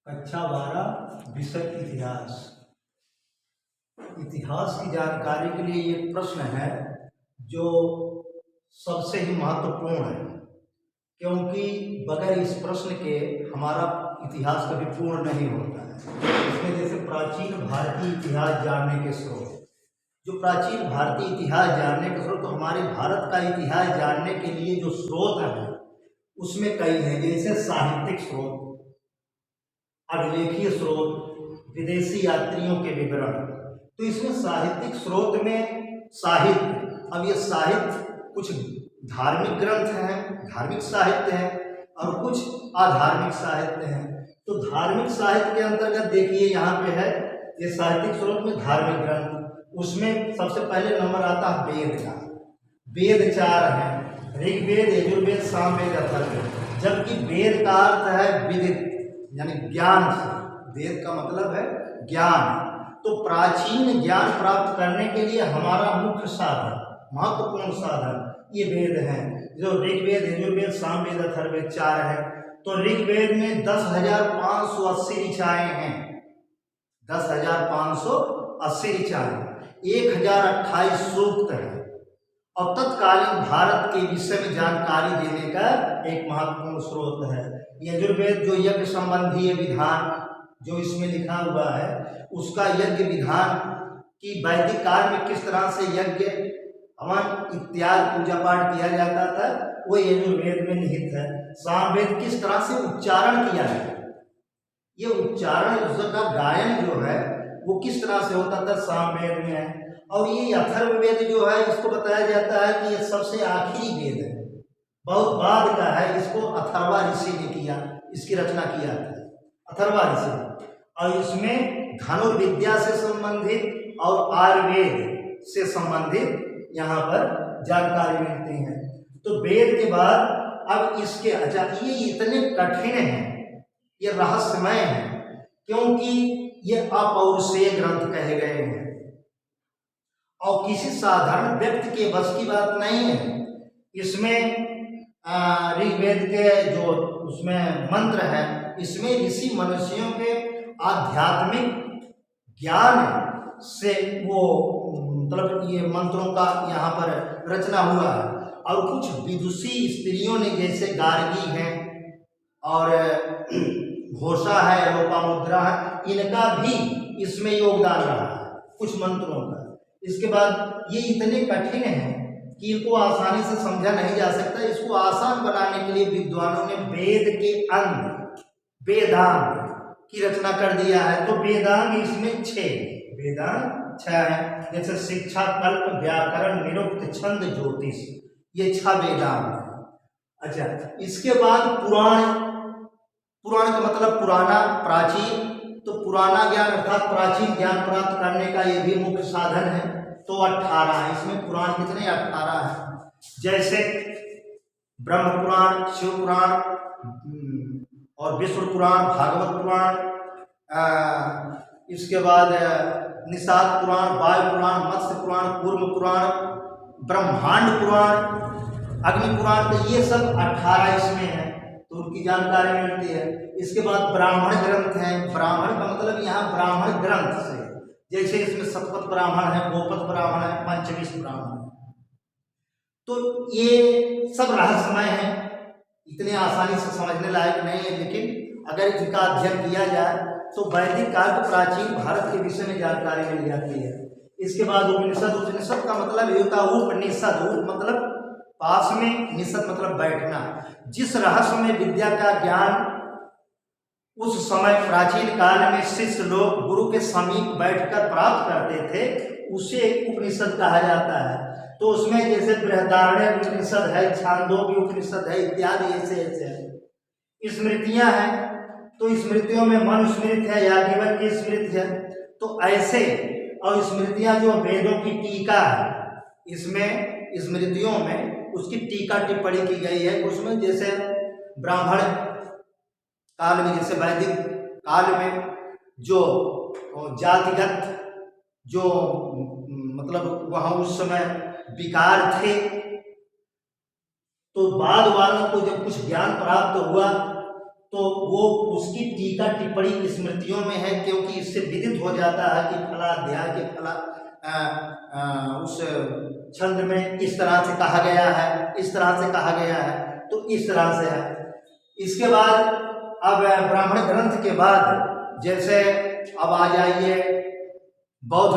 कक्षा 12 विषय इतिहास। इतिहास की जानकारी के लिए ये प्रश्न है जो सबसे ही महत्वपूर्ण है, क्योंकि बगैर इस प्रश्न के हमारा इतिहास कभी पूर्ण नहीं होता है। इसमें जैसे प्राचीन भारतीय इतिहास जानने के स्रोत, जो प्राचीन भारतीय इतिहास जानने के स्रोत, तो हमारे भारत का इतिहास जानने के लिए जो स्रोत है उसमें कई हैं, जैसे साहित्यिक स्रोत, अभिलेखीय स्रोत, विदेशी यात्रियों के विवरण। तो इसमें साहित्यिक स्रोत में साहित्य, अब ये साहित्य कुछ धार्मिक ग्रंथ हैं, धार्मिक साहित्य हैं, और कुछ अधार्मिक साहित्य हैं। तो धार्मिक साहित्य के अंतर्गत देखिए यहाँ पे है ये साहित्यिक स्रोत में धार्मिक ग्रंथ, उसमें सबसे पहले नंबर आता है वेद का। वेद 4 हैं, ऋग्वेद, यजुर्वेद, सामवेद, अथर्ववेद। जबकि वेद का अर्थ है विदित, यानी ज्ञान से, वेद का मतलब है ज्ञान। तो प्राचीन ज्ञान प्राप्त करने के लिए हमारा मुख्य साधन, महत्वपूर्ण साधन ये वेद हैं, जो ऋग्वेद, यजुर्वेद, सामवेद, अथर्ववेद 4 है। तो ऋग्वेद में 10,580 ऋचाएँ हैं, 10,580 ऋचाएँ, 1028 सूक्त है, और तत्कालीन भारत के विषय में जानकारी देने का एक महत्वपूर्ण स्रोत है। यजुर्वेद जो यज्ञ संबंधी विधान जो इसमें लिखा हुआ है, उसका यज्ञ विधान की वैदिक काल में किस तरह से यज्ञ, हवन इत्यादि पूजा पाठ किया जाता था, वो यजुर्वेद में निहित है। सामवेद किस तरह से उच्चारण किया है, ये उच्चारण उसका गायन जो है वो किस तरह से होता था, सामवेद में है। और ये अथर्ववेद जो है इसको बताया जाता है कि ये सबसे आखिरी वेद है, बहुत बाद का है, इसको अथर्वा ऋषि ने किया, इसकी रचना किया था अथर्वा ऋषि। और इसमें धनुर्विद्या से संबंधित और आयुर्वेद से संबंधित यहाँ पर जानकारी मिलती है। तो वेद के बाद अब इसके, अच्छा ये इतने कठिन हैं, ये रहस्यमय हैं, क्योंकि ये अपौरुषेय ग्रंथ कहे गए हैं और किसी साधारण व्यक्ति के बस की बात नहीं है। इसमें ऋग्वेद के जो उसमें मंत्र है, इसमें ऋषि मनुष्यों के आध्यात्मिक ज्ञान से वो मतलब ये मंत्रों का यहाँ पर रचना हुआ है। और कुछ विदुषी स्त्रियों ने, जैसे गार्गी हैं और घोषा है, लोपामुद्रा है, इनका भी इसमें योगदान रहा है कुछ मंत्रों का। इसके बाद ये इतने कठिन हैं कि इनको आसानी से समझा नहीं जा सकता। इसको आसान बनाने के लिए विद्वानों ने वेद के अंग, वेदांग की रचना कर दिया है। तो वेदांग इसमें 6 वेदांग 6 है, जैसे शिक्षा, कल्प, व्याकरण, निरुक्त, छंद, ज्योतिष, ये 6 वेदांग है। अच्छा, इसके बाद पुराण, पुराण का मतलब पुराना, प्राचीन। तो पुराना ज्ञान अर्थात प्राचीन ज्ञान प्राप्त करने का ये भी मुख्य साधन है। तो 18 है, इसमें पुराण कितने, 18 है, जैसे ब्रह्म पुराण, शिव पुराण और विष्णु पुराण, भागवत पुराण, इसके बाद निषाद पुराण, वायु पुराण, मत्स्य पुराण, कूर्म पुराण, ब्रह्मांड पुराण, अग्नि पुराण। तो ये सब 18 इसमें है, तो उनकी जानकारी मिलती है। इसके बाद ब्राह्मण ग्रंथ हैं। ब्राह्मण का मतलब यहाँ ब्राह्मण ग्रंथ से, जैसे इसमें सतपथ ब्राह्मण है, गोपथ ब्राह्मण है, पंचविश ब्राह्मण है। तो ये सब रहस्यमय है, इतने आसानी से समझने लायक नहीं है, लेकिन अगर इनका अध्ययन किया जाए तो वैदिक काल के प्राचीन भारत के विषय में जानकारी मिल जाती है। इसके बाद उपनिषद, उपनिषद का मतलब ये होता है उपनिषद, उप मतलब पास में, निषद मतलब बैठना। जिस रहस्य में विद्या का ज्ञान उस समय प्राचीन काल में शिष्य लोग गुरु के समीप बैठकर प्राप्त करते थे, उसे उपनिषद कहा जाता है। तो उसमें जैसे बृहदारण्यक उपनिषद है, छांदोग्य उपनिषद है, इत्यादि ऐसे ऐसे स्मृतियां हैं। तो स्मृतियों में मनुस्मृति है, याज्ञवल्क्य की स्मृति है। तो ऐसे और स्मृतियां जो वेदों की टीका है, इसमें स्मृतियों में उसकी टीका टिप्पणी की गई है। उसमें जैसे ब्राह्मण काल में, जैसे वैदिक काल में जो जातिगत जो मतलब वहाँ उस समय विकार थे, तो बाद वालों को जब कुछ ज्ञान प्राप्त हुआ तो वो उसकी टीका टिप्पणी स्मृतियों में है, क्योंकि इससे विदित हो जाता है कि फला अध्याय के फला उस छंद में इस तरह से कहा गया है, इस तरह से कहा गया है, तो इस तरह से है। इसके बाद अब ब्राह्मण ग्रंथ के बाद जैसे अब आ जाइए बौद्ध